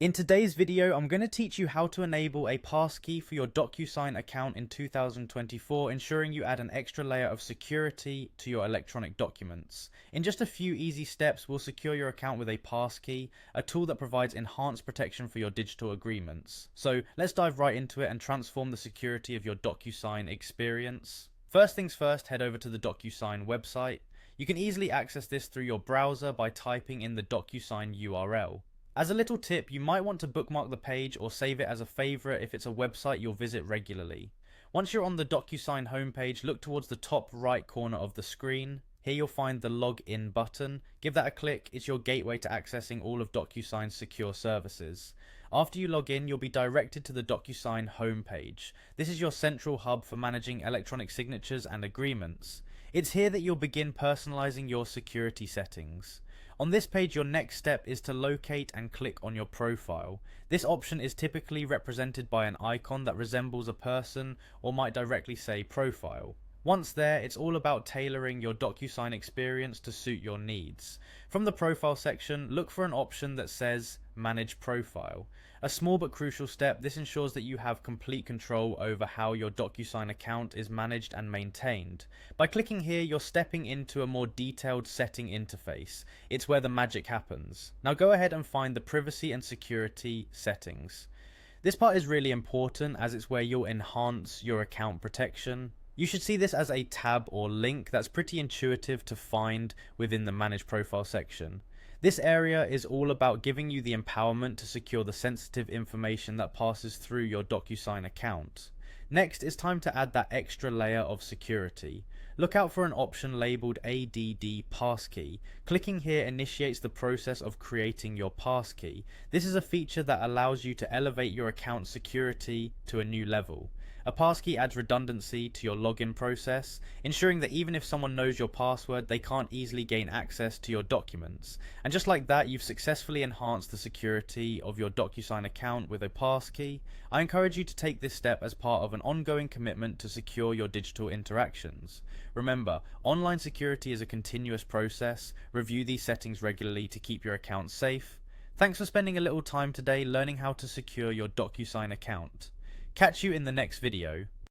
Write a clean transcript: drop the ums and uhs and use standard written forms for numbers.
In today's video, I'm going to teach you how to enable a passkey for your Docusign account in 2024, ensuring you add an extra layer of security to your electronic documents. In just a few easy steps, we'll secure your account with a passkey, a tool that provides enhanced protection for your digital agreements. So let's dive right into it and transform the security of your Docusign experience. First things first, head over to the Docusign website. You can easily access this through your browser by typing in the Docusign URL. As a little tip, you might want to bookmark the page or save it as a favorite if it's a website you'll visit regularly. Once you're on the Docusign homepage, look towards the top right corner of the screen. Here you'll find the login button. Give that a click. It's your gateway to accessing all of Docusign's secure services. After you log in, you'll be directed to the Docusign homepage. This is your central hub for managing electronic signatures and agreements. It's here that you'll begin personalizing your security settings. On this page, your next step is to locate and click on your profile. This option is typically represented by an icon that resembles a person or might directly say profile. Once there, it's all about tailoring your Docusign experience to suit your needs. From the profile section, look for an option that says Manage Profile. A small but crucial step, this ensures that you have complete control over how your Docusign account is managed and maintained. By clicking here, you're stepping into a more detailed setting interface. It's where the magic happens. Now go ahead and find the privacy and security settings. This part is really important as it's where you'll enhance your account protection. You should see this as a tab or link that's pretty intuitive to find within the Manage Profile section. This area is all about giving you the empowerment to secure the sensitive information that passes through your Docusign account. Next, it's time to add that extra layer of security. Look out for an option labeled ADD Passkey. Clicking here initiates the process of creating your passkey. This is a feature that allows you to elevate your account security to a new level. A passkey adds redundancy to your login process, ensuring that even if someone knows your password, they can't easily gain access to your documents. And just like that, you've successfully enhanced the security of your Docusign account with a passkey. I encourage you to take this step as part of an ongoing commitment to secure your digital interactions. Remember, online security is a continuous process. Review these settings regularly to keep your account safe. Thanks for spending a little time today learning how to secure your Docusign account. Catch you in the next video.